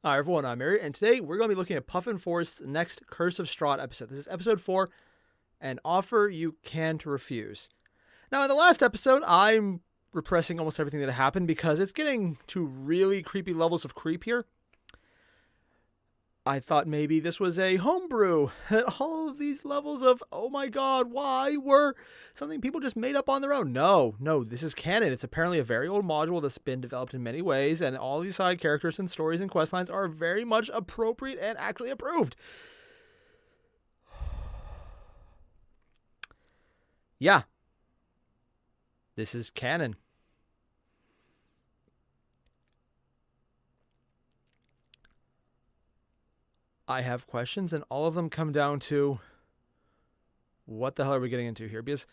Hi everyone, I'm Airier, and today we're going to be looking at Puffin Forest's next Curse of Strahd episode. This is episode 4, An Offer You Can't Refuse. Now, in the last episode, I'm repressing almost everything that happened because it's getting to really creepy levels of creep here. I thought maybe this was a homebrew, that all of these levels of, oh my god, why were something people just made up on their own? No, this is canon. It's apparently a very old module that's been developed in many ways, and all these side characters and stories and questlines are very much appropriate and actually approved. Yeah. This is canon. I have questions, and all of them come down to what the hell are we getting into here? Because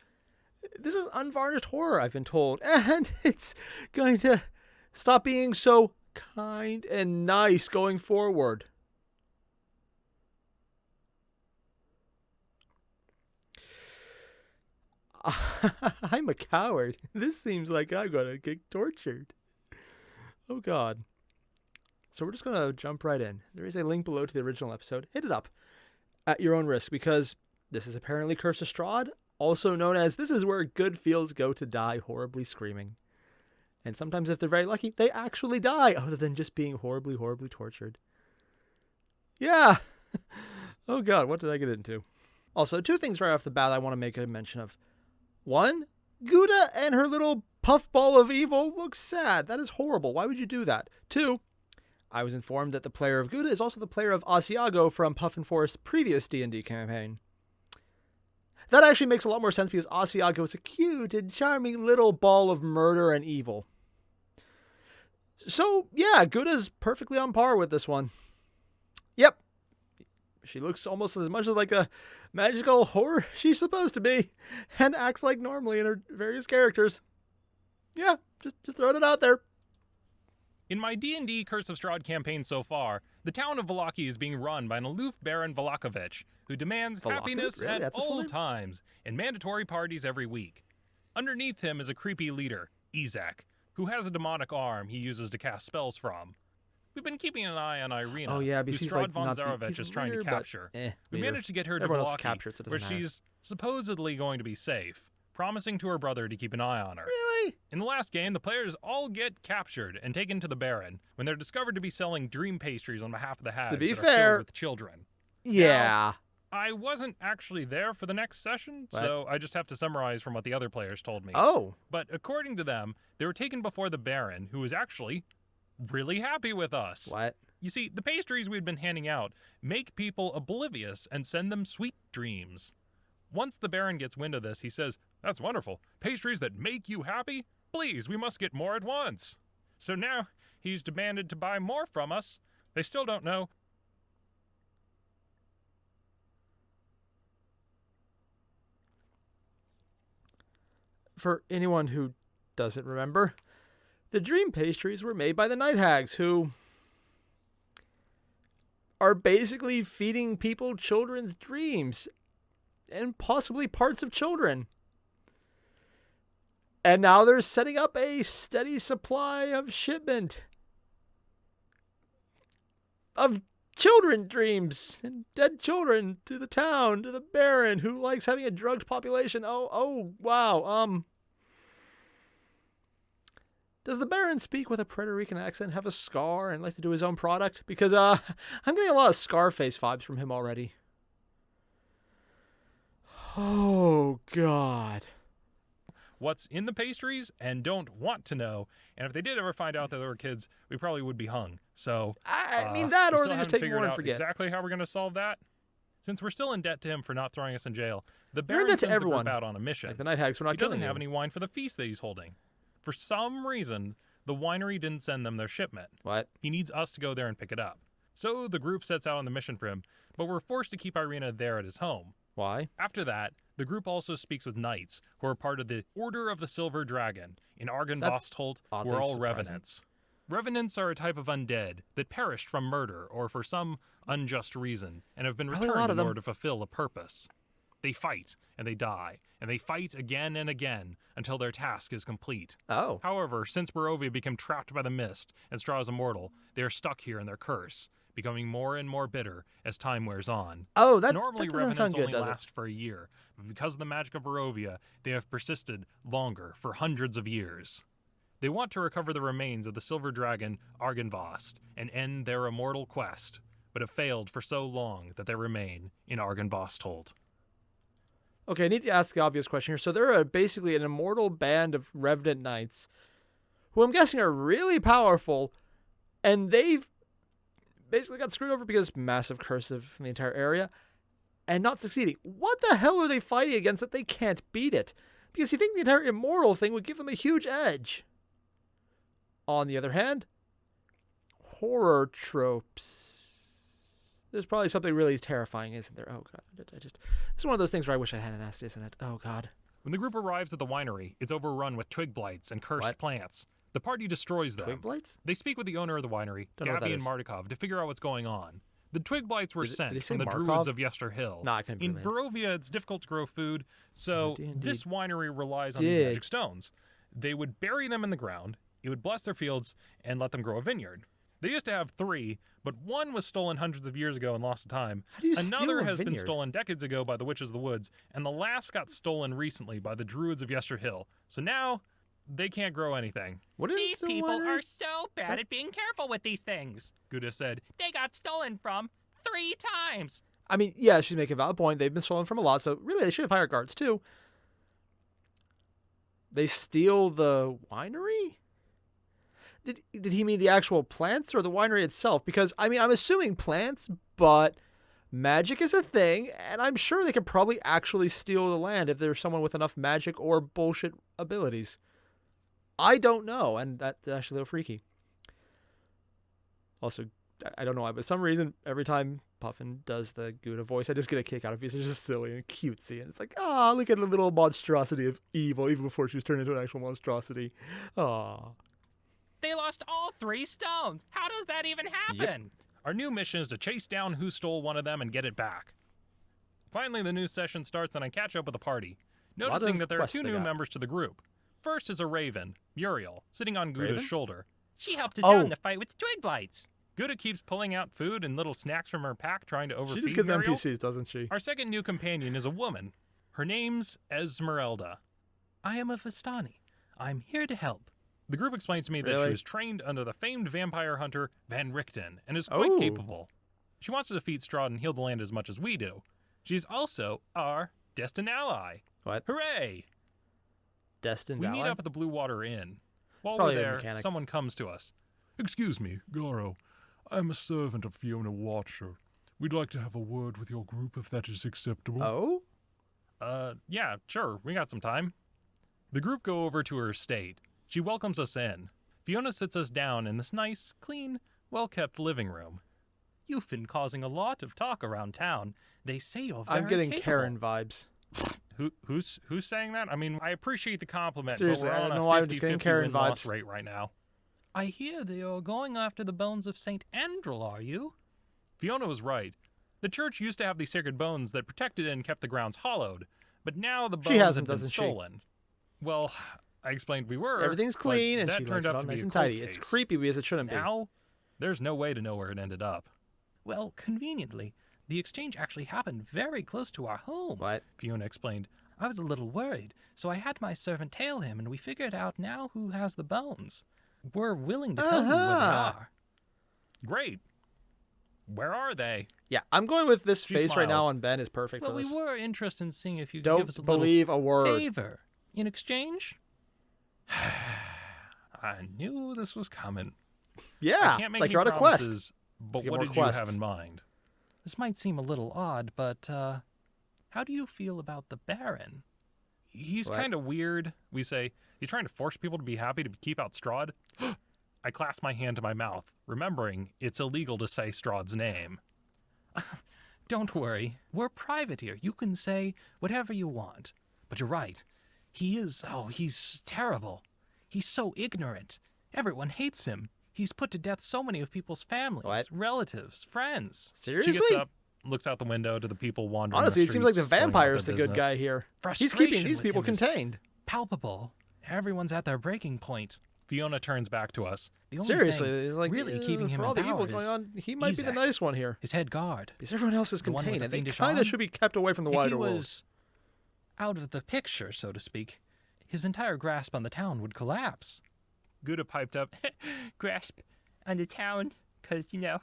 this is unvarnished horror, I've been told, and it's going to stop being so kind and nice going forward. I'm a coward. This seems like I'm going to get tortured. Oh, God. So we're just going to jump right in. There is a link below to the original episode. Hit it up at your own risk, because this is apparently Curse of Strahd, also known as this is where good fields go to die horribly screaming. And sometimes if they're very lucky, they actually die, other than just being horribly, horribly tortured. Yeah. Oh god, what did I get into? Also, two things right off the bat I want to make a mention of. One, Gouda and her little puffball of evil looks sad. That is horrible. Why would you do that? Two, I was informed that the player of Gouda is also the player of Asiago from Puffin Forest's previous D&D campaign. That actually makes a lot more sense because Asiago is a cute and charming little ball of murder and evil. So, yeah, Gouda's perfectly on par with this one. Yep. She looks almost as much like a magical horror she's supposed to be, and acts like normally in her various characters. Yeah, just throwing it out there. In my D&D Curse of Strahd campaign so far, the town of Vallaki is being run by an aloof Baron Valakovich, who demands happiness Really? at all times and mandatory parties every week. Underneath him is a creepy leader, Izak, who has a demonic arm he uses to cast spells from. We've been keeping an eye on Irina, who Strahd von Zarovich is trying to capture. We managed to get her to Vallaki, where she's supposedly going to be safe, promising to her brother to keep an eye on her. Really? In the last game, the players all get captured and taken to the Baron when they're discovered to be selling dream pastries on behalf of the hags To be that are fair, filled with children. Yeah. Now, I wasn't actually there for the next session, so I just have to summarize from what the other players told me. Oh. But according to them, they were taken before the Baron, who was actually really happy with us. What? You see, the pastries we'd been handing out make people oblivious and send them sweet dreams. Once the Baron gets wind of this, he says, "That's wonderful. Pastries that make you happy? Please, we must get more at once." So now he's demanded to buy more from us. They still don't know. For anyone who doesn't remember, the dream pastries were made by the night hags, who are basically feeding people children's dreams and possibly parts of children. And now they're setting up a steady supply of shipment of children dreams and dead children to the town, to the Baron, who likes having a drugged population. Oh, wow. Does the Baron speak with a Puerto Rican accent, have a scar, and likes to do his own product? Because I'm getting a lot of Scarface vibes from him already. Oh, God. What's in the pastries and don't want to know. And if they did ever find out that they were kids, we probably would be hung. So, I mean that, or they just take more and forget. Exactly how we're going to solve that. Since we're still in debt to him for not throwing us in jail, the You're in Baron debt to sends the everyone. group out on a mission. Like the night hags, we're not He killing doesn't you. have any wine for the feast that he's holding. For some reason, the winery didn't send them their shipment. What? He needs us to go there and pick it up. So the group sets out on the mission for him, but we're forced to keep Irina there at his home. Why? After that, the group also speaks with knights, who are part of the Order of the Silver Dragon in Argynvostholt, who are all revenants. Revenants are a type of undead that perished from murder or for some unjust reason and have been returned in order to fulfill a purpose. They fight, and they die, and they fight again and again until their task is complete. Oh. However, since Barovia became trapped by the mist and Strahd is immortal, they are stuck here in their curse, becoming more and more bitter as time wears on. Oh, Normally, that revenants sound good, only last for a year, but because of the magic of Barovia, they have persisted longer, for hundreds of years. They want to recover the remains of the silver dragon Argynvost and end their immortal quest, but have failed for so long that they remain in Argynvosthold. Okay, I need to ask the obvious question here. So they're basically an immortal band of revenant knights, who I'm guessing are really powerful, and they've basically got screwed over because massive curse of the entire area, and not succeeding. What the hell are they fighting against that they can't beat it? Because you think the entire immortal thing would give them a huge edge. On the other hand, horror tropes. There's probably something really terrifying, isn't there? Oh, God. It's one of those things where I wish I hadn't asked, isn't it? Oh, God. When the group arrives at the winery, it's overrun with twig blights and cursed plants. The party destroys them. Twig blights? They speak with the owner of the winery, Gabby and Mardukov, to figure out what's going on. The twig blights were sent from the druids of Yester Hill. Nah, I couldn't In Barovia, it's difficult to grow food, so this winery relies on these magic stones. They would bury them in the ground, it would bless their fields, and let them grow a vineyard. They used to have 3, but one was stolen hundreds of years ago and lost to time. How do you Another steal a has been vineyard? stolen decades ago by the Witches of the Woods, and the last got stolen recently by the druids of Yester Hill. So now, they can't grow anything. What is These the people winery? are so bad at being careful with these things. Gouda said. They got stolen from 3 times. I mean, yeah, she's making a valid point. They've been stolen from a lot, so really they should have hired guards too. They steal the winery? Did he mean the actual plants or the winery itself? Because, I mean, I'm assuming plants, but magic is a thing, and I'm sure they could probably actually steal the land if there's someone with enough magic or bullshit abilities. I don't know, and that's actually a little freaky. Also, I don't know why, but for some reason, every time Puffin does the Gouda voice, I just get a kick out of it. It's just silly and cutesy, and it's like, look at the little monstrosity of evil, even before she was turned into an actual monstrosity. Aw. They lost all 3 stones. How does that even happen? Our new mission is to chase down who stole one of them and get it back. Finally, the new session starts and I catch up with the party, noticing that there are 2 new members to the group. First is a raven, Muriel, sitting on Gouda's shoulder. She helped us out in the fight with twig blights. Gouda keeps pulling out food and little snacks from her pack, trying to overfeed She just gets Muriel. NPCs, doesn't she? Our second new companion is a woman. Her name's Esmeralda. I am a Vistani. I'm here to help. The group explains to me that she was trained under the famed vampire hunter Van Richten and is quite capable. She wants to defeat Strahd and heal the land as much as we do. She's also our destined ally. What? Hooray! Destined We ally? meet up at the Blue Water Inn. While Probably we're a there, mechanic. someone comes to us. Excuse me, Garo. I'm a servant of Fiona Watcher. We'd like to have a word with your group if that is acceptable. Oh? Yeah, sure, we got some time. The group go over to her estate. She welcomes us in. Fiona sits us down in this nice, clean, well-kept living room. You've been causing a lot of talk around town. They say you're very I'm getting capable. Karen vibes. Who's saying that? I mean, I appreciate the compliment, Seriously, but we're I on don't a know why I'm just getting 50-50 Karen win-loss vibes. rate right now. I hear they are going after the bones of St. Andrel, are you? Fiona was right. The church used to have these sacred bones that protected and kept the grounds hallowed, but now the bones She hasn't, have been doesn't she? stolen. Well, I explained we were. Everything's but clean, and that she turned lets it out all to nice be a and cold tidy. It's case. creepy because it shouldn't be. Now, there's no way to know where it ended up. Well, conveniently, the exchange actually happened very close to our home. What? Fiona explained. I was a little worried, so I had my servant tail him, and we figured out now who has the bones. We're willing to tell you where they are. Great. Where are they? Yeah, I'm going with this She face right now smiles. on Ben is perfect Well, for we this. were interested in seeing if you could give us a Don't little believe a word. favor in exchange. I knew this was coming. Yeah, I can't it's make like any you're on a quest. promises, but get what more did you have quests. in mind? This might seem a little odd, but how do you feel about the Baron? He's What? kind of weird. We say, he's trying to force people to be happy to keep out Strahd. I clasp my hand to my mouth, remembering it's illegal to say Strahd's name. Don't worry. We're private here. You can say whatever you want. But you're right. He's terrible. He's so ignorant. Everyone hates him. He's put to death so many of people's families, What? relatives, friends. Seriously? She gets up, looks out the window to the people wandering Honestly, the it seems like the streets, going about vampire's the their good business. guy here. He's Frustration keeping these with people him is contained. palpable. Everyone's at their breaking point. Fiona turns back to us. The only Seriously, thing it's like really keeping him for in all the evil power going is on, he might be the Izak, nice one here. his head guard. Because everyone else is The one with contained, the and they fiendish kind arm? of should be kept away from the If he wider world. was out of the picture, so to speak, his entire grasp on the town would collapse. Gouda piped up. Grasp on the town, 'cause, you know,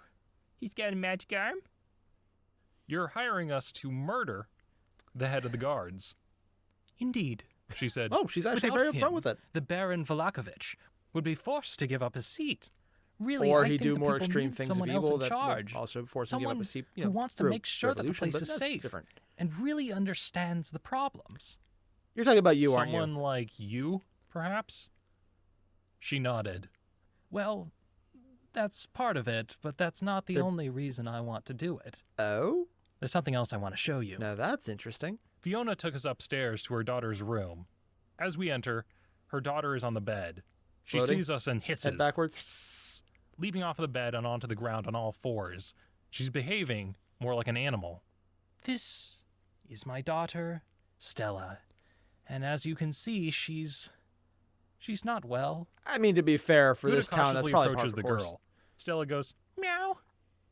he's got a magic arm. You're hiring us to murder the head of the guards, Indeed. she said. Oh, she's actually Without very him, upfront with it. The Baron Vlakovich would be forced to give up his seat. Really, Or I he'd think do the more people extreme need things someone of else evil in that charge. would also force him to give up Someone his seat. who wants to through make sure that the revolution, place but is that's safe different. and really understands the problems. You're talking about you, aren't you? Someone like you, perhaps? She nodded. Well, that's part of it, but that's not the They're- only reason I want to do it. Oh? There's something else I want to show you. Now that's interesting. Fiona took us upstairs to her daughter's room. As we enter, her daughter is on the bed. She Floating? sees us and hisses. Head backwards. Hiss, leaping off of the bed and onto the ground on all fours. She's behaving more like an animal. This is my daughter, Stella. And as you can see, she's not well. I mean, to be fair, for Gouda this town, that's cautiously probably approaches part the of course. girl. Stella goes, meow,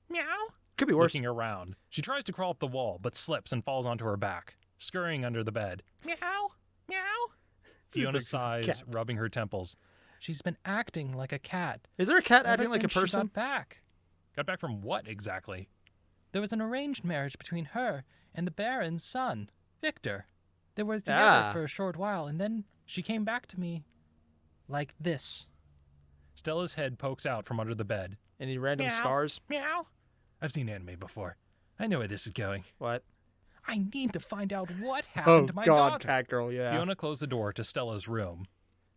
meow, Could be worse. looking around. She tries to crawl up the wall, but slips and falls onto her back, scurrying under the bed. Meow, meow. Fiona thinks he's a sighs, cat. rubbing her temples. She's been acting like a cat. Is there a cat ever acting like a since she person? got back. Got back from what exactly? There was an arranged marriage between her and the Baron's son, Victor. They were together Ah. for a short while, and then she came back to me like this. Stella's head pokes out from under the bed. Any random Meow. scars? Meow. I've seen anime before. I know where this is going. What? I need to find out what Oh, happened to my God, daughter. cat girl, yeah. Fiona closed the door to Stella's room.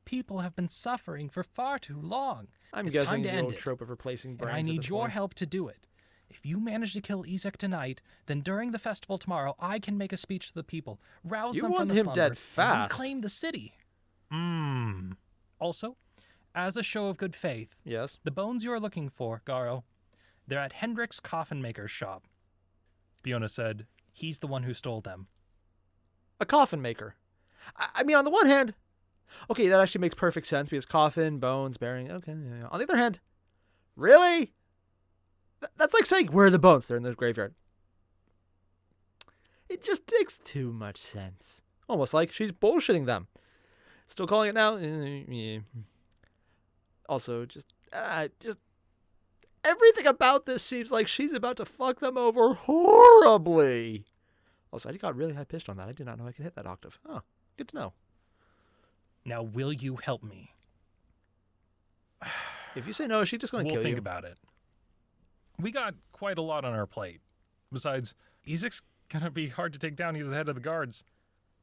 People have been suffering for far too long. I'm It's guessing time to the end old it. trope of replacing And brains I at need this your point. help to do it. If you manage to kill Izak tonight, then during the festival tomorrow, I can make a speech to the people, rouse You them want from the him slumber, dead and fast. reclaim the city. Mmm. Also, as a show of good faith, Yes. the bones you are looking for, Garo, they're at Hendrick's coffin maker's shop. Fiona said, He's the one who stole them. A coffin maker. I mean, on the one hand, okay, that actually makes perfect sense because coffin, bones, burying. Okay. Yeah. On the other hand, really? That's like saying, where are the bones? They're in the graveyard. It just makes too much sense. Almost like she's bullshitting them. Still calling it now? Yeah. Also, just everything about this seems like she's about to fuck them over horribly. Also, I got really high pitched on that. I did not know I could hit that octave. Oh, good to know. Now, will you help me? If you say no, she's just going to we'll kill think you. about it. We got quite a lot on our plate. Besides, Izak's gonna be hard to take down. He's the head of the guards.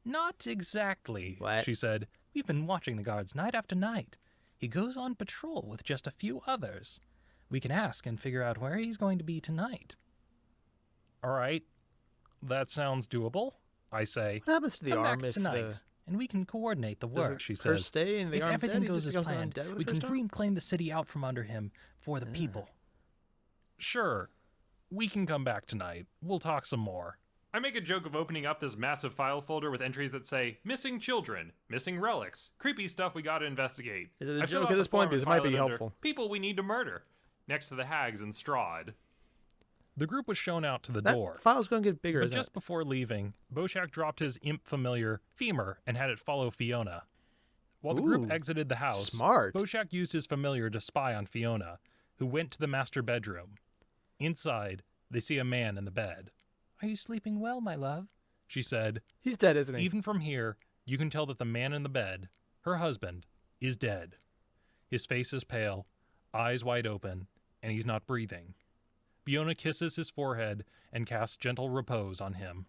Not exactly, What? She said, We've been watching the guards night after night. He goes on patrol with just a few others. We can ask and figure out where he's going to be tonight. all right, that sounds doable, I say. What happens to the Come arm back if tonight, and we can coordinate the does work. the she curse says. stay and the If arm everything dead? goes He as just becomes planned, undead with a we can cursed arm? reclaim the city out from under him for the people. Sure, we can come back tonight. We'll talk some more. I make a joke of opening up this massive file folder with entries that say, missing children, missing relics, creepy stuff we gotta investigate. Is it a I fill joke out at the this point? form Because it and might file be under helpful. People we need to murder, next to the hags and Strahd. The group was shown out to the That door. file's going to get bigger, But isn't just it? before leaving, Boshak dropped his imp familiar, Femur, and had it follow Fiona. While the group Ooh, exited the house, smart. Boshak used his familiar to spy on Fiona, who went to the master bedroom. Inside, they see a man in the bed. Are you sleeping well, my love? She said, He's dead, isn't he? even from here, you can tell that the man in the bed, her husband, is dead. His face is pale, eyes wide open, and he's not breathing. Fiona kisses his forehead and casts gentle repose on him.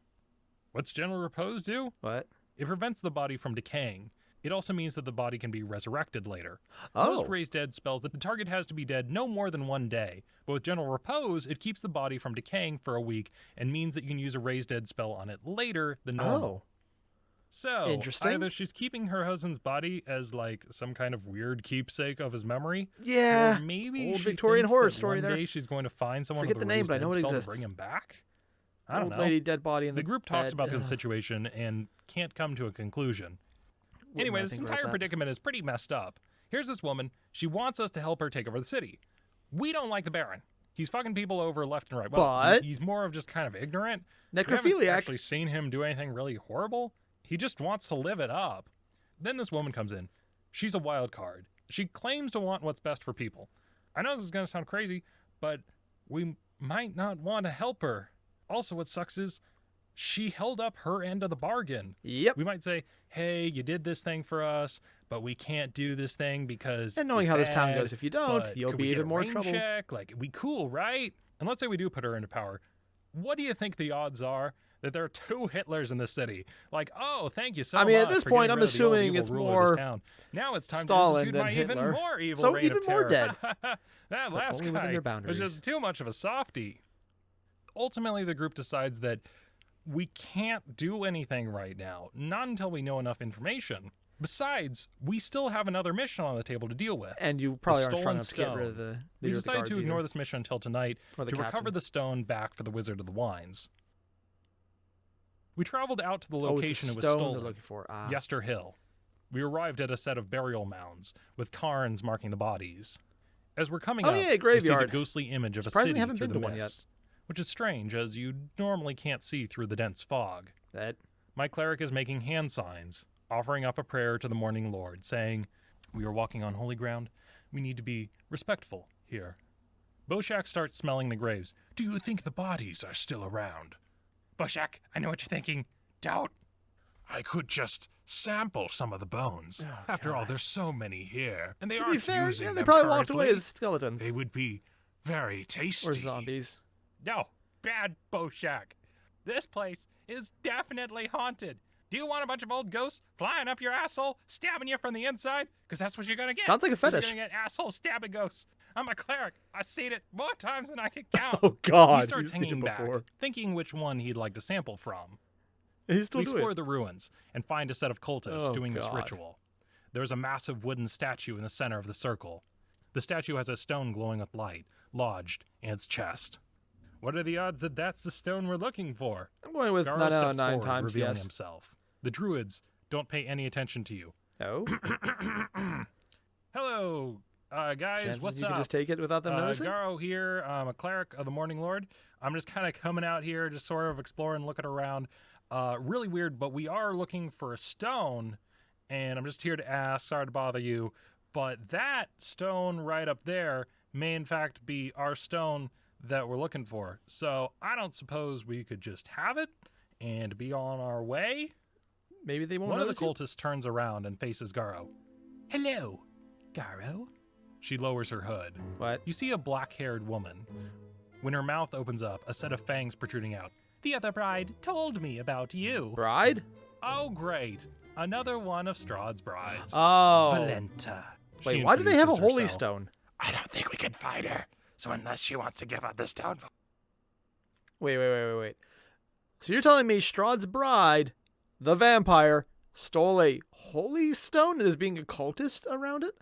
What's gentle repose do? What? It prevents the body from decaying. It also means that the body can be resurrected later. Oh. Most raise dead spells that the target has to be dead no more than 1 day, but with gentle repose, it keeps the body from decaying for a week and means that you can use a raise dead spell on it later than normal. Oh. So, Interesting. either she's keeping her husband's body as like some kind of weird keepsake of his memory, Yeah. or maybe Old she Victorian thinks horror that story one there. day she's going to find someone Forget with a the name, raise but I dead know it spell exists. to bring him back. I don't Old know. lady, dead body in The group talks bed. about the Ugh. situation and can't come to a conclusion. Wouldn't Anyway, I this think about entire that? predicament is pretty messed up. Here's this woman. She wants us to help her take over the city. We don't like the Baron. He's fucking people over left and right. Well, But- he's more of just kind of ignorant. We haven't Necrophiliac. actually seen him do anything really horrible. He just wants to live it up. Then this woman comes in. She's a wild card. She claims to want what's best for people. I know this is going to sound crazy, but we might not want to help her. Also, what sucks is she held up her end of the bargain. Yep. We might say, hey, you did this thing for us, but we can't do this thing because And knowing it's how this town bad, goes, if you don't, but you'll could be we get even a more rain trouble. check? Like, we cool, right? And let's say we do put her into power. What do you think the odds are that there are 2 Hitlers in the city? Like, oh, thank you so much. I mean, at this for point, getting I'm rid of the old assuming evil it's ruler of more this town. Now it's time Stalin to institute than my Hitler. even more evil So reign even of more terror. dead. That last only within guy their was boundaries. just too much of a softie. Ultimately, the group decides that we can't do anything right now, not until we know enough information. Besides, we still have another mission on the table to deal with. And you probably aren't stolen strong enough to get rid of the We leader of the decided to guards ignore either. this mission until tonight Or the to recover captain. the stone back for the Wizard of the Wines. We traveled out to the Oh, it's location the it was stone stolen, they're looking for. Ah. Yester Hill. We arrived at a set of burial mounds with cairns marking the bodies. As we're coming Oh, up, yeah, we see the graveyard. ghostly image of a Surprisingly city haven't through been the to one yet. mists, which is strange as you normally can't see through the dense fog. That. My cleric is making hand signs, offering up a prayer to the Morning Lord, saying, we are walking on holy ground. We need to be respectful here. Boshak starts smelling the graves. Do you think the bodies are still around? Boshak, I know what you're thinking. Doubt. I could just sample some of the bones. After all, there's so many here, and they To aren't be fair, using yeah, they them probably walked away currently. as skeletons. They would be very tasty. Or zombies. No, bad Boshak. This place is definitely haunted. Do you want a bunch of old ghosts flying up your asshole, stabbing you from the inside? Because that's what you're going to get. Sounds like a 'Cause fetish. You're going to get asshole stabbing ghosts. I'm a cleric. I've seen it more times than I can count. Oh, God. He starts he's seen hanging it back, before. thinking which one he'd like to sample from. He's still We doing explore it. the ruins and find a set of cultists Oh, doing this God. ritual. There's a massive wooden statue in the center of the circle. The statue has a stone glowing with light, lodged in its chest. What are the odds that that's the stone we're looking for? I'm going with Garo 9 out of steps 9 forward, times revealing yes. himself. The druids don't pay any attention to you. Oh? Hello, guys, Chances what's you up? can just take it without them noticing? Garo here. I'm a cleric of the Morning Lord. I'm just kind of coming out here, just sort of exploring, looking around. Really weird, but we are looking for a stone, and I'm just here to ask, sorry to bother you, but that stone right up there may in fact be our stone that we're looking for. So I don't suppose we could just have it and be on our way? Maybe they won't One of the notice you? cultists turns around and faces Garo. Hello, Garo. She lowers her hood. What? You see a black-haired woman. When her mouth opens up, a set of fangs protruding out. The other bride told me about you. Bride? Oh, great. Another one of Strahd's brides. Oh. Valenta. She Wait, why do they have a introduces holy herself. stone? I don't think we can fight her. So unless she wants to give up the stone, Wait. So you're telling me Strahd's bride, the vampire, stole a holy stone and is being a cultist around it?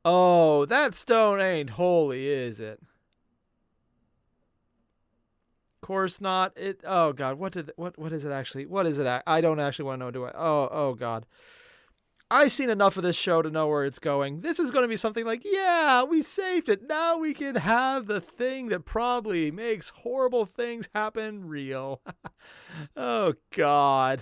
Oh, that stone ain't holy, is it? Of course not. It. Oh God, what is it actually? What is it? I don't actually want to know. Do I? Oh God. I've seen enough of this show to know where it's going. This is going to be something like, yeah, we saved it. Now we can have the thing that probably makes horrible things happen real. Oh, God.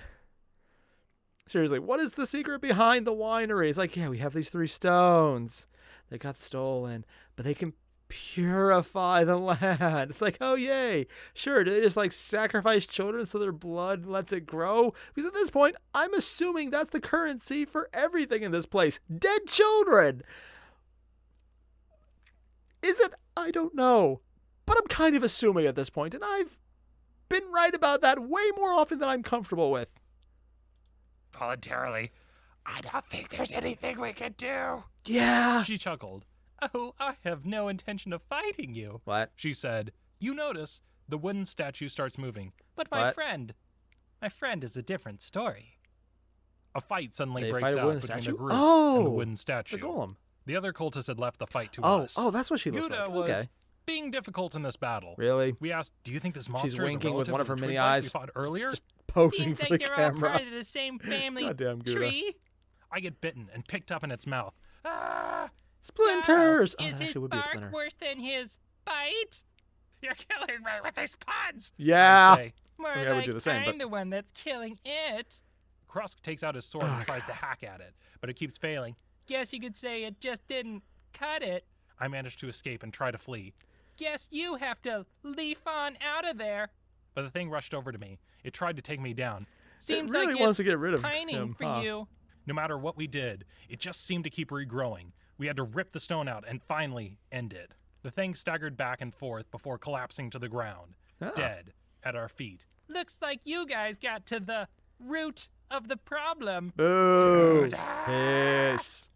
Seriously, what is the secret behind the winery? It's like, yeah, we have these 3 stones that got stolen, but they can purify the land. It's like, oh, yay. Sure, do they just like sacrifice children so their blood lets it grow? Because at this point, I'm assuming that's the currency for everything in this place. Dead children. Is it? I don't know. But I'm kind of assuming at this point, and I've been right about that way more often than I'm comfortable with. Voluntarily. I don't think there's anything we can do. Yeah. She chuckled. Oh, I have no intention of fighting you. What? She said, you notice the wooden statue starts moving. But my What? friend is a different story. A fight suddenly They breaks fight a out wooden between statue? the group Oh, and the wooden It's statue. a golem. The other cultists had left the fight to Oh, us. oh, that's what she looks Yuda like. was Okay. being difficult in this battle. Really? We asked, do you think this monster She's is a winking with relative one of her the mini twig blight eyes. we fought earlier? Just posing Seems for like the they're all camera. part of the same family Goddamn Gouda. tree. I get bitten and picked up in its mouth. Ah! Splinters! Oh, Is that his actually would be a bark splinter. worse than his bite? You're killing me with these puns. Yeah! I say. More I mean, I would like do the same, I'm but- the one that's killing it. Krusk takes out his sword and tries to hack at it, but it keeps failing. Guess you could say it just didn't cut it. I manage to escape and try to flee, Guess you have to leaf on out of there. but the thing rushed over to me. It tried to take me down. Seems really like wants it's to get rid of pining him, for huh? you. No matter what we did, it just seemed to keep regrowing. We had to rip the stone out and finally end it. The thing staggered back and forth before collapsing to the ground, Ah. dead at our feet. Looks like you guys got to the root of the problem. Boo! Piss.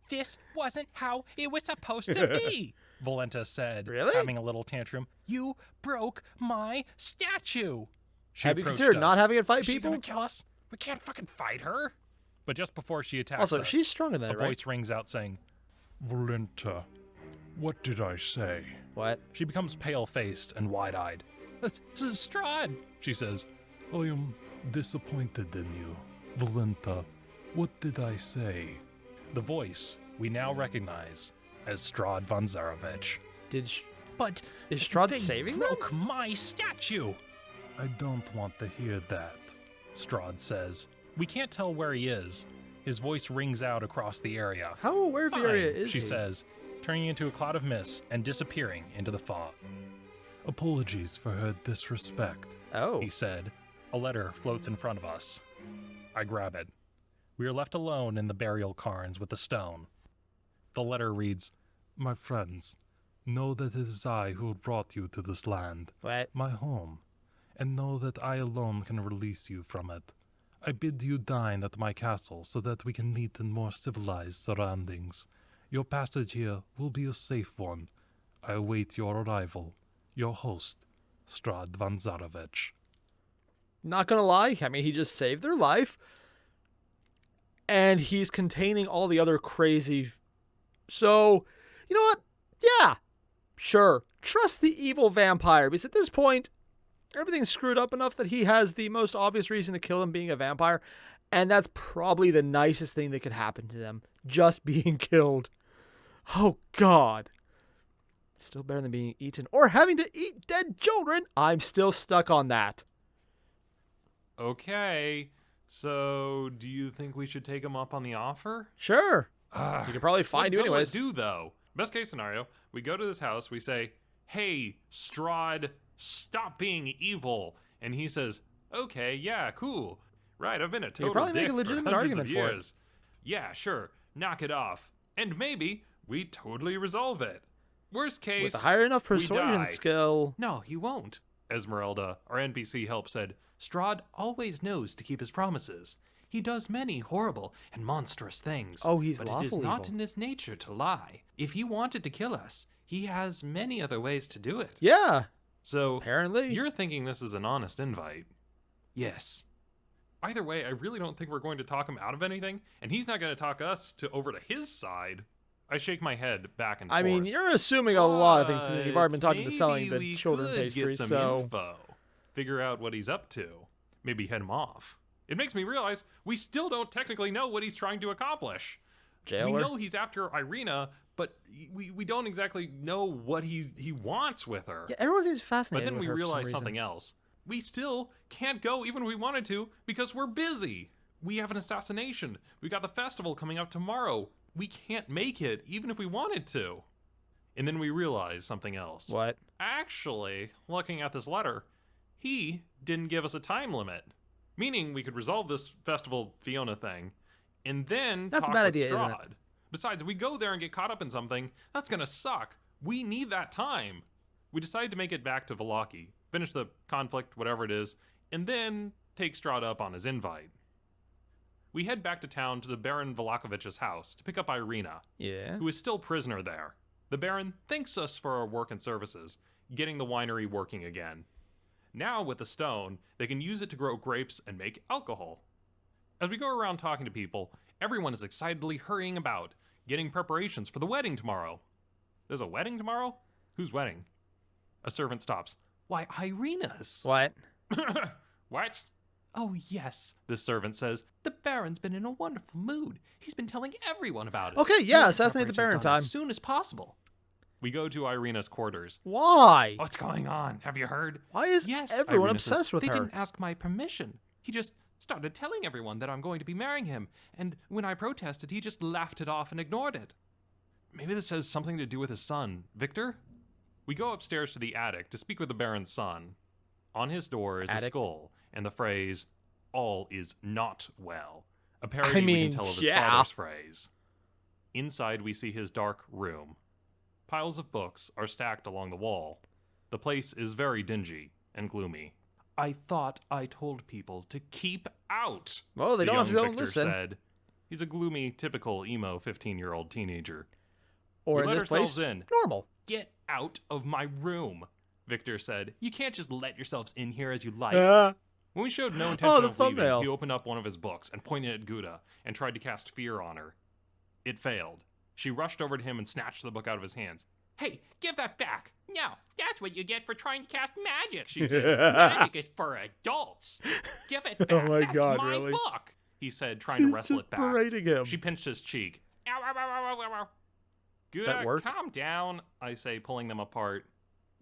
This wasn't how it was supposed to be. Valenta said, Really? having a little tantrum. You broke my statue. She Have you approached considered not us. having it fight Is she people? gonna kill us? We can't fucking fight her. But just before she attacks Also, us, she's stronger than a that, right? voice rings out saying, Valenta, what did I say? What? she becomes pale-faced and wide-eyed. Strahd. She says, I am disappointed in you. Valenta, what did I say? the voice we now recognize as Strahd von Zarovich. But Is Strahd they saving them? broke my statue. I don't want to hear that. Strahd says. We can't tell where he is. His voice rings out across the area. How aware of the area Fine, is she he? says, turning into a cloud of mist and disappearing into the fog. Apologies for her disrespect. Oh. He said. A letter floats in front of us. I grab it. We are left alone in the burial cairns with the stone. The letter reads, My friends, know that it is I who brought you to this land, What? my home, and know that I alone can release you from it. I bid you dine at my castle so that we can meet in more civilized surroundings. Your passage here will be a safe one. I await your arrival. Your host, Strahd von Zarovich. Not gonna lie, I mean, he just saved their life. And he's containing all the other crazy. So, you know what? Yeah, sure. Trust the evil vampire, because at this point, everything's screwed up enough that he has the most obvious reason to kill him being a vampire. And that's probably the nicest thing that could happen to them. Just being killed. Oh, God. Still better than being eaten or having to eat dead children. I'm still stuck on that. Okay, so do you think we should take him up on the offer? Sure. You could probably find you What will it anyways. do though? Best case scenario, we go to this house, we say, "Hey, Strahd, stop being evil," and he says, "Okay, yeah, cool. Right, I've been a total probably make dick a legitimate for hundreds argument of for it. years. Yeah, sure, knock it off, and maybe we totally resolve it. Worst case, With a higher enough we persuasion die." skill. No, he won't. Esmeralda, our NPC help, said, "Strahd always knows to keep his promises. He does many horrible and monstrous things. Oh, he's but lawful it is not evil. in his nature to lie. If he wanted to kill us, he has many other ways to do it. Yeah, So, apparently. you're thinking this is an honest invite? Yes. Either way, I really don't think we're going to talk him out of anything, and he's not going to talk us over to his side. I shake my head back and forth. I mean, you're assuming a lot of things because you've already been But talking to selling maybe the we children could pastries, get some so info. Figure out what he's up to. Maybe head him off. It makes me realize we still don't technically know what he's trying to accomplish. jailer. We know he's after Irina, but we don't exactly know what he wants with her. Yeah, everyone seems But fascinated then with we her for some realize reason. something else. We still can't go even if we wanted to because we're busy. We have an assassination. We got the festival coming up tomorrow. We can't make it even if we wanted to. And then we realize something else. What? Actually, looking at this letter, he didn't give us a time limit. Meaning we could resolve this festival Fiona thing and then That's a talk bad with idea, isn't it? Strahd. Besides, if we go there and get caught up in something, that's gonna suck. We need that time. We decided to make it back to Vallaki, finish the conflict, whatever it is, and then take Strahd up on his invite. We head back to town to the Baron Vlakovich's house to pick up Irina, Yeah. who is still prisoner there. The Baron thanks us for our work and services, getting the winery working again. Now, with the stone, they can use it to grow grapes and make alcohol. As we go around talking to people, everyone is excitedly hurrying about, getting preparations for the wedding tomorrow. There's a wedding tomorrow? Whose wedding? A servant stops. Why, Irina's. What? What? Oh, yes. This servant says. The Baron's been in a wonderful mood. He's been telling everyone about it. Okay, yeah, We'll assassinate the Baron preparations done time. as soon as possible. We go to Irina's quarters. Why? What's going on? Have you heard? Why is Yes, everyone Irina says, obsessed with They her? didn't ask my permission. He just started telling everyone that I'm going to be marrying him. And when I protested, he just laughed it off and ignored it. Maybe this has something to do with his son, Victor? We go upstairs to the attic to speak with the Baron's son. On his door is a Attic? skull and the phrase, "All is not well." A parody I we mean, can tell of his yeah. father's phrase. Inside, we see his dark room. Piles of books are stacked along the wall. The place is very dingy and gloomy. I thought I told people to keep out. Well, they the don't have to young don't Victor listen. said. He's a gloomy, typical emo 15-year-old teenager. Or We in let this place, ourselves in. normal. Get out of my room, Victor said. You can't just let yourselves in here as you like. When we showed no intention the of leaving, thumbnail. he opened up one of his books and pointed at Gouda and tried to cast fear on her. It failed. She rushed over to him and snatched the book out of his hands. Hey, give that back. No, that's what you get for trying to cast magic. She said, Magic is for adults. Give it back. Oh my That's God, my really? book. he said, trying to She's wrestle just it back. berating him. She pinched his cheek. Ow, ow, ow, ow, ow, ow. Gouda, That worked? calm down, I say, pulling them apart.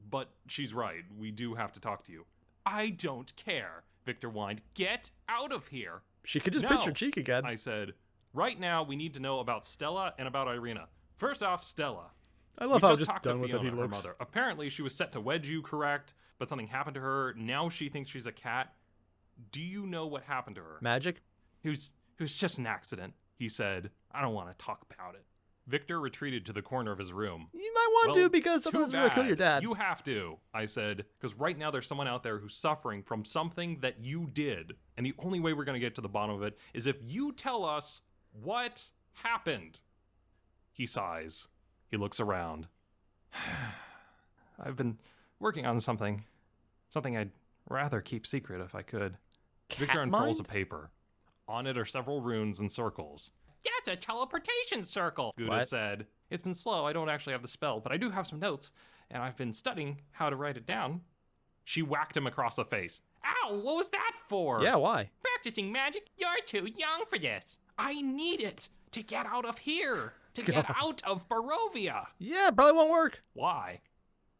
But she's right. We do have to talk to you. I don't care, Victor whined. Get out of here. She could just No, pinch her cheek again. I said, right now we need to know about Stella and about Irina. First off, Stella. I love we how just just talked to done with it Fiona, he her looks. mother. Apparently, she was set to wed you, correct? But something happened to her. Now she thinks she's a cat. Do you know what happened to her? Magic? It was just an accident, he said. I don't want to talk about it. Victor retreated to the corner of his room. You might want Well, to because too someone's going to kill your bad. dad. You have to, I said, because right now there's someone out there who's suffering from something that you did. And the only way we're going to get to the bottom of it is if you tell us what happened. He sighs. He looks around. I've been working on something I'd rather keep secret if I could. Victor unfolds a paper. On it are several runes and circles. That's a teleportation circle. Gouda What? said, "It's been slow. I don't actually have the spell, but I do have some notes, and I've been studying how to write it down." She whacked him across the face. Ow, what was that for? Yeah, why? Practicing magic? You're too young for this. I need it to get out of here. To get out of Barovia. Yeah, probably won't work. Why?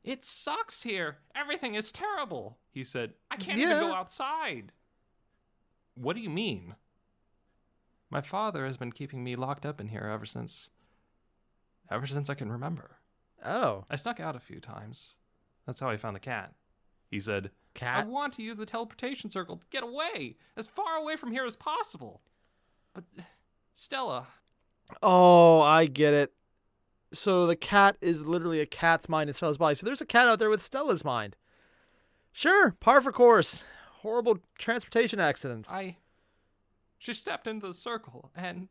It sucks here. Everything is terrible. He said, I can't even go Yeah. outside. "What do you mean?" My father has been keeping me locked up in here ever since I can remember. Oh, I snuck out a few times. That's how I found the cat. He said, I cat? want to use the teleportation circle to get away, as far away from here as possible. But Stella, Oh, I get it. So the cat is literally a cat's mind in Stella's body. So there's a cat out there with Stella's mind. Sure, par for course. Horrible transportation accidents. she stepped into the circle, and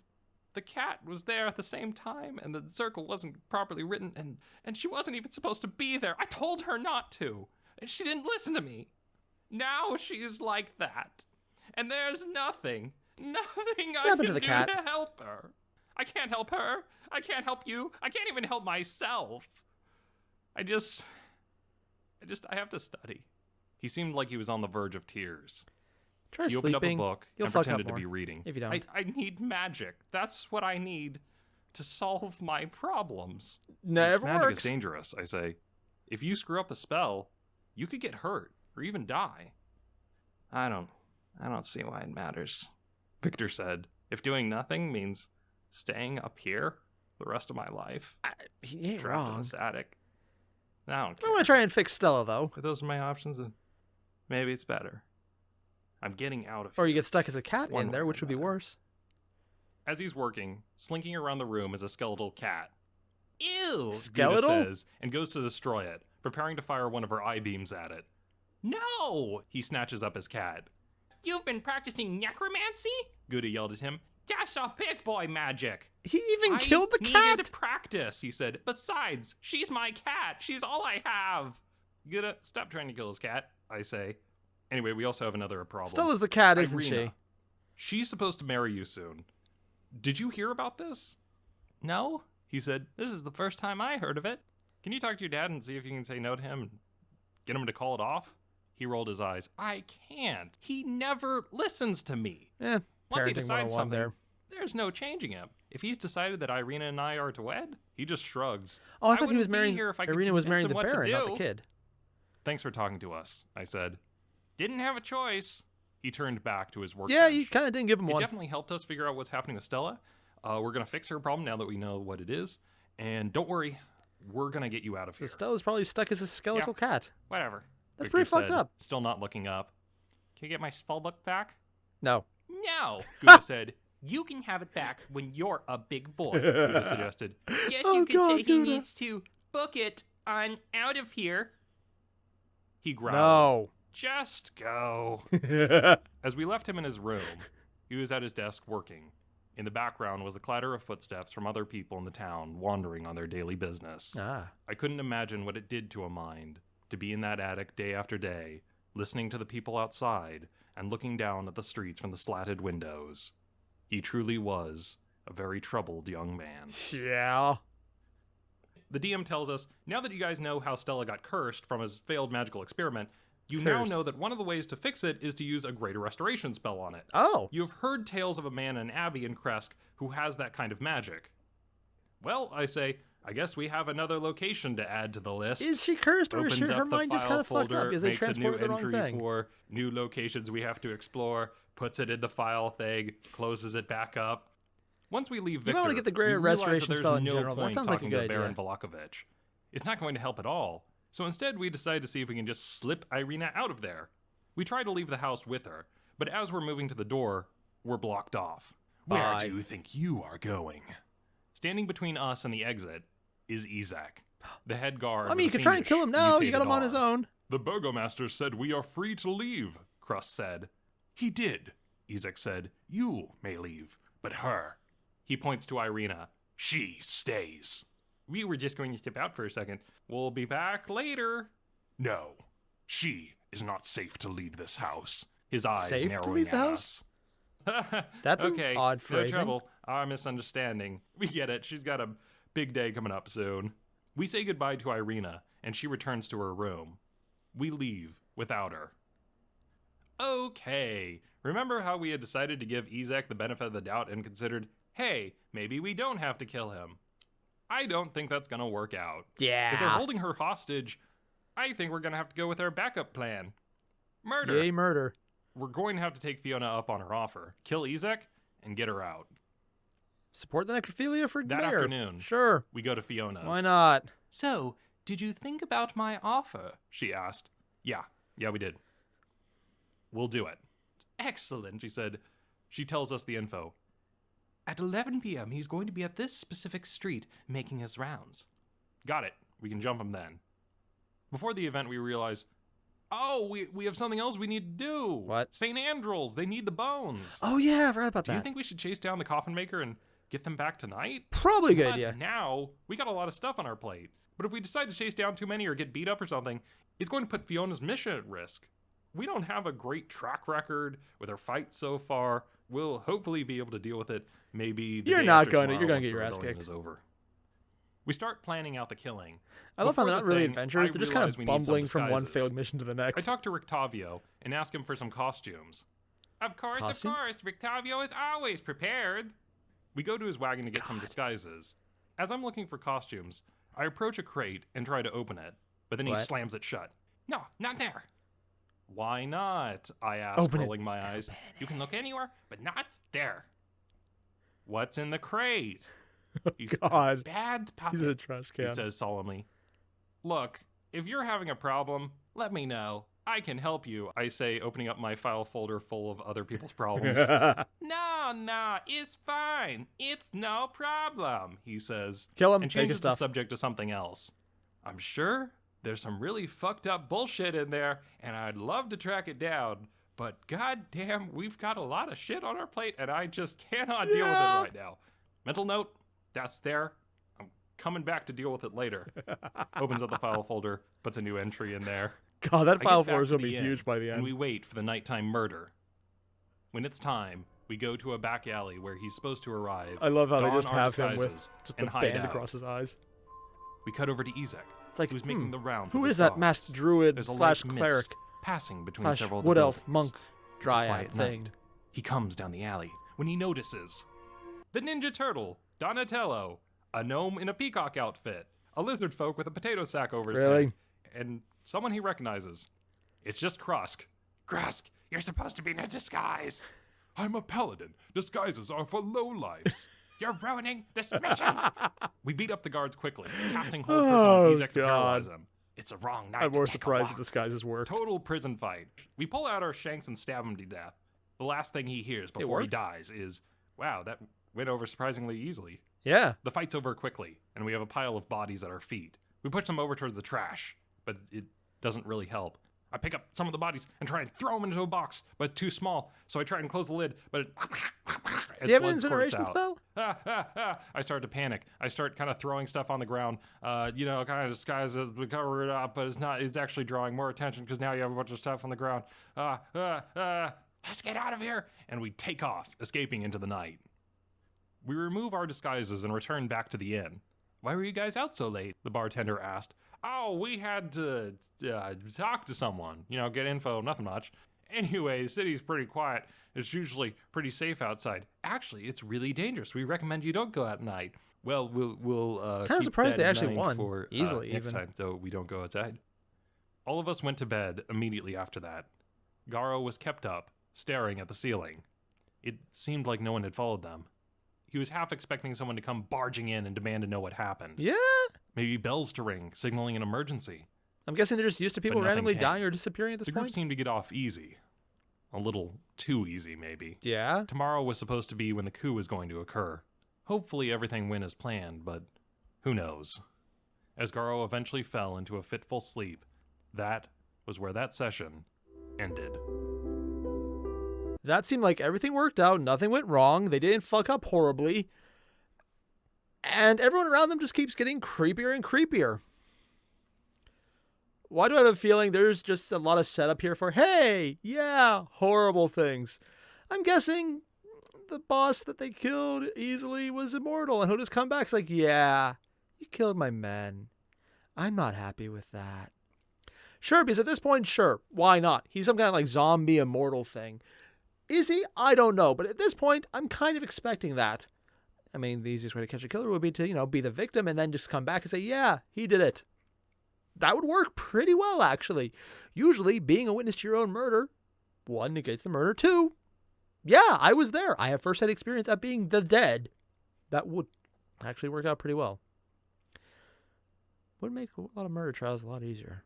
the cat was there at the same time, and the circle wasn't properly written, and she wasn't even supposed to be there. I told her not to, and she didn't listen to me. Now she's like that, and there's nothing I happened can to the do cat? to help her. I can't help her. I can't help you. I can't even help myself. I have to study. he seemed like he was on the verge of tears. Try He opened up a sleeping. book You'll and fuck up pretended to more be reading. if you don't. I need magic. That's what I need to solve my problems. Never This magic works. is dangerous, I say. If you screw up the spell, you could get hurt or even die. I don't see why it matters. Victor said, If doing nothing means staying up here the rest of my life, He ain't trapped in wrong. this attic, I don't I care. want to try and fix Stella though, If those are my options, then maybe it's better. I'm getting out of here. or you get stuck as a cat One in there, way or which would be another. worse. As he's working, slinking around the room is a skeletal cat. Ew. Gouda Skeletal? says, and goes to destroy it, preparing to fire one of her eye beams at it. No! He snatches up his cat. You've been practicing necromancy? Gouda yelled at him. That's a big boy magic. He even killed the I cat. needed to practice. He said, Besides, she's my cat. She's all I have. Gouda, stop trying to kill his cat, I say. Anyway, we also have another problem. Stella's the cat, isn't Irina. She's supposed to marry you soon. Did you hear about this? No, He said, this is the first time I heard of it. Can you talk to your dad and see if you can say no to him and get him to call it off? He rolled his eyes. I can't. He never listens to me. Once he decides something, there's no changing him. If he's decided that Irina and I are to wed, he just shrugs. Oh, I thought he was marrying. Irina was marrying the Baron, not the kid. Thanks for talking to us, I said. Didn't have a choice. He turned back to his work. Yeah, you kind of didn't give him one. It definitely helped us figure out what's happening with Stella. We're going to fix her problem now that we know what it is. And don't worry, we're going to get you out of here. Stella's probably stuck as a skeletal cat. Whatever. That's Victor pretty fucked said, up. Still not looking up. Can you get my spell book back? No. No. Gouda said. You can have it back when you're a big boy. Gouda suggested. Guess Oh, you could God, say he Gouda. needs to book it on out of here. He growled. No. Just go. As we left him in his room, he was at his desk working. In the background was the clatter of footsteps from other people in the town wandering on their daily business. I couldn't imagine what it did to a mind to be in that attic day after day, listening to the people outside and looking down at the streets from the slatted windows. He truly was a very troubled young man. Yeah. The DM tells us, now that you guys know how Stella got cursed from his failed magical experiment, you now know that one of the ways to fix it is to use a greater restoration spell on it. Oh. You have heard tales of a man in Abbey and Kresk who has that kind of magic. Well, I say, I guess we have another location to add to the list. Is she cursed, or is Opens her up the mind just file kind of fucked folder, up because they makes a new transported the wrong entry thing? for new locations we have to explore, puts it in the file thing, closes it back up. Once we leave Victor, might want to get the greater we realize restoration that there's spell in no general. That point sounds like a talking good to Baron idea. Volakovich. It's not going to help at all. So instead, we decide to see if we can just slip Irina out of there. We try to leave the house with her, but as we're moving to the door, we're blocked off. Where do you think you are going? Standing between us and the exit is Izak, the head guard. I mean, you could try and kill him now. You got him on his own. The burgomaster said we are free to leave, Crust said. He did, Izak said. You may leave, but her. He points to Irina. She stays. We were just going to step out for a second. We'll be back later. No, she is not safe to leave this house. His eyes Safe to narrowing leave the at house? us. That's an okay, odd no phrasing. trouble. Our misunderstanding. We get it. She's got a big day coming up soon. We say goodbye to Irina, and she returns to her room. We leave without her. Okay, remember how we had decided to give Izak the benefit of the doubt and considered, hey, maybe we don't have to kill him. I don't think that's going to work out. Yeah. If they're holding her hostage, I think we're going to have to go with our backup plan. Murder. Yay, murder. We're going to have to take Fiona up on her offer, kill Izak, and get her out. Support the necrophilia for That mayor. afternoon. Sure. We go to Fiona's. Why not? So, did you think about my offer? She asked. Yeah, we did. We'll do it. Excellent, she said. She tells us the info. At 11 p.m., he's going to be at this specific street making his rounds. Got it. We can jump him then. Before the event, we realize, we have something else we need to do. What? St. Andrew's. They need the bones. Oh, yeah, I forgot about Do that. you think we should chase down the coffin maker and get them back tonight? Probably a good But idea. now, we got a lot of stuff on our plate. But if we decide to chase down too many or get beat up or something, it's going to put Fiona's mission at risk. We don't have a great track record with our fights so far. We'll hopefully be able to deal with it maybe the You're day not after going to. You're tomorrow going to get your once ass the rebellion kicked. is over. We start planning out the killing. I love how Before they're the not really thing, adventurers. I They're just kind realize of we need some bumbling from one disguises. failed mission to the I next. talk to Rictavio and ask him for some costumes. Of course, Costumes? Rictavio is always prepared. We go to his wagon to get some disguises. As I'm looking for costumes, I approach a crate and try to open it, but then he What? slams it shut. No, not there. Why not? I ask, Open it. rolling my eyes. You can look anywhere, but not there. What's in the crate? He's God. Bad puppy. He's in a trash He can. says solemnly. Look, if you're having a problem, let me know. I can help you, I say, opening up my file folder full of other people's problems. No, it's fine. It's no problem. He says, Kill him. and Take his changes the stuff. subject to something else. I'm sure there's some really fucked up bullshit in there, and I'd love to track it down, but goddamn, we've got a lot of shit on our plate, and I just cannot deal with it right now. Mental note, that's there. I'm coming back to deal with it later. Opens up the file folder, puts a new entry in there. God, that I file get back folder is to going to the be inn, huge by the And end. we wait for the nighttime murder. When it's time, we go to a back alley where he's supposed to arrive. I love how they don just our have him with disguises, just and the hide band out. across his eyes. We cut over to Izak, It's like, who's making the round. who with is his that masked dogs. druid There's a slash light mist cleric passing between slash several of the wood elf buildings. monk It's a dryad quiet thing? night. He comes down the alley when he notices the Ninja Turtle, Donatello, a gnome in a peacock outfit, a lizard folk with a potato sack over his Really? head, and someone he recognizes. It's just Krusk. Krusk, you're supposed to be in a disguise. I'm a paladin. Disguises are for lowlifes. You're ruining this mission. We beat up the guards quickly, casting hold person on Izak to paralyze him. It's a wrong night I'm to more take a surprised walk. that disguises work. Total prison fight. We pull out our shanks and stab him to death. The last thing he hears before he worked. dies is, wow, that went over surprisingly easily. Yeah. The fight's over quickly, and we have a pile of bodies at our feet. We push them over towards the trash, but it doesn't really help. I pick up some of the bodies and try and throw them into a box, but it's too small, so I try and close the lid, but it Do you have an blood squirts incineration out. spell? I start to panic. I start kind of throwing stuff on the ground, kind of disguise it, cover it up, but it's actually drawing more attention because now you have a bunch of stuff on the ground. Let's get out of here! And we take off, escaping into the night. We remove our disguises and return back to the inn. Why were you guys out so late? The bartender asked. Oh, we had to talk to someone, get info, nothing much. Anyway, the city's pretty quiet. It's usually pretty safe outside. Actually, it's really dangerous. We recommend you don't go out at night. Well, we'll Kinda surprised keep they that in actually mind won for, easily, next even. time, so we don't go outside. All of us went to bed immediately after that. Garo was kept up, staring at the ceiling. It seemed like no one had followed them. He was half expecting someone to come barging in and demand to know what happened. Yeah. Maybe bells to ring, signaling an emergency. I'm guessing they're just used to people nothing randomly came. dying or disappearing at this The group point. seemed to get off easy. A little too easy, maybe. Yeah. Tomorrow was supposed to be when the coup was going to occur. Hopefully everything went as planned, but who knows? As Garo eventually fell into a fitful sleep, that was where that session ended. That seemed like everything worked out. Nothing went wrong. They didn't fuck up horribly. And everyone around them just keeps getting creepier and creepier. Why do I have a feeling there's just a lot of setup here for, hey, yeah, horrible things? I'm guessing the boss that they killed easily was immortal, and he'll just come back. It's like, yeah, you killed my men. I'm not happy with that. Sure, because at this point, sure, why not? He's some kind of like zombie immortal thing. Is he? I don't know. But at this point, I'm kind of expecting that. I mean, the easiest way to catch a killer would be to, be the victim and then just come back and say, yeah, he did it. That would work pretty well, actually. Usually, being a witness to your own murder, 1, negates the murder. 2, yeah, I was there. I have first-hand experience at being the dead. That would actually work out pretty well. Would make a lot of murder trials a lot easier.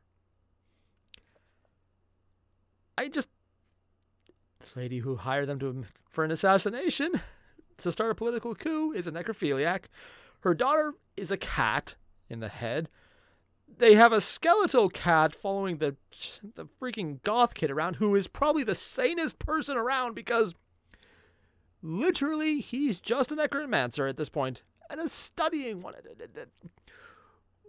The lady who hired them for an assassination to start a political coup is a necrophiliac. Her daughter is a cat in the head. They have a skeletal cat following the freaking goth kid around, who is probably the sanest person around because literally he's just a necromancer at this point and is studying one.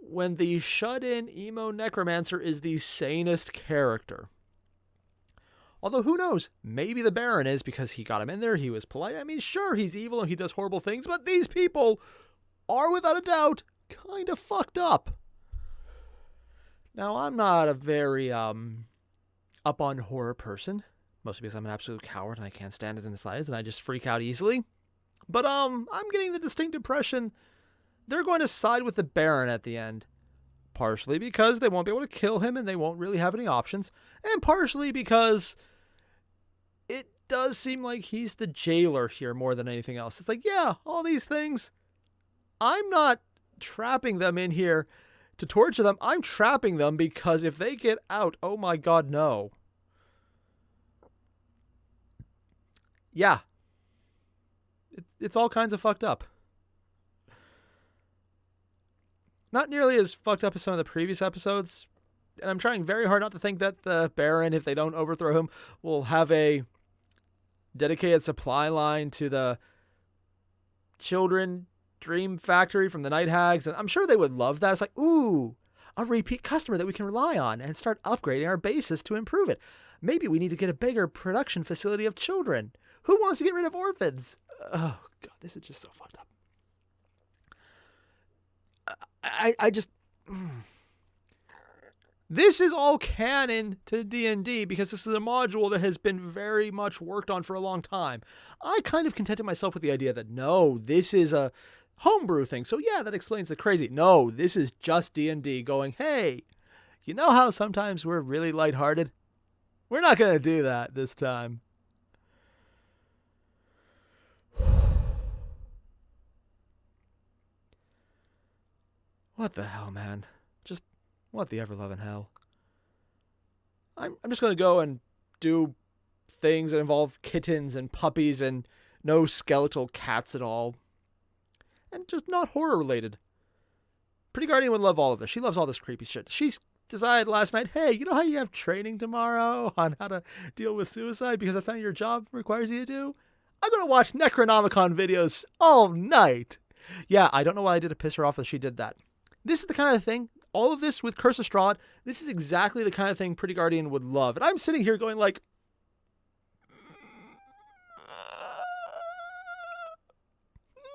When the shut-in emo necromancer is the sanest character. Although, who knows? Maybe the Baron is because he got him in there. He was polite. I mean, sure, he's evil and he does horrible things, but these people are, without a doubt, kind of fucked up. Now, I'm not a very up on horror person, mostly because I'm an absolute coward and I can't stand it in the slightest and I just freak out easily. But I'm getting the distinct impression they're going to side with the Baron at the end. Partially because they won't be able to kill him and they won't really have any options, and partially because it does seem like he's the jailer here more than anything else. It's like, yeah, all these things, I'm not trapping them in here to torture them. I'm trapping them because if they get out, oh my god, no. Yeah. It's all kinds of fucked up. Not nearly as fucked up as some of the previous episodes. And I'm trying very hard not to think that the Baron, if they don't overthrow him, will have a dedicated supply line to the children dream factory from the Night Hags. And I'm sure they would love that. It's like, ooh, a repeat customer that we can rely on and start upgrading our bases to improve it. Maybe we need to get a bigger production facility of children. Who wants to get rid of orphans? Oh, God, this is just so fucked up. This is all canon to D&D because this is a module that has been very much worked on for a long time. I kind of contented myself with the idea that no, this is a homebrew thing. So yeah, that explains the crazy. No, this is just D&D going, hey, you know how sometimes we're really lighthearted? We're not going to do that this time. What the hell, man? Just what the ever-loving hell? I'm just going to go and do things that involve kittens and puppies and no skeletal cats at all. And just not horror-related. Pretty Guardian would love all of this. She loves all this creepy shit. She's decided last night, hey, you know how you have training tomorrow on how to deal with suicide because that's something your job requires you to do? I'm going to watch Necronomicon videos all night. Yeah, I don't know why I did to piss her off that she did that. This is the kind of thing, all of this with Curse of Strahd, this is exactly the kind of thing Pretty Guardian would love. And I'm sitting here going like,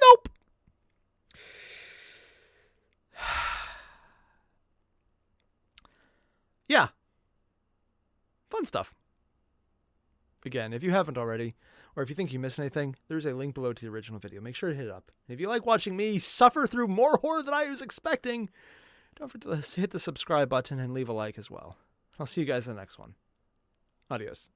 nope. Yeah. Fun stuff. Again, if you haven't already, or if you think you missed anything, there's a link below to the original video. Make sure to hit it up. And if you like watching me suffer through more horror than I was expecting, don't forget to hit the subscribe button and leave a like as well. I'll see you guys in the next one. Adios.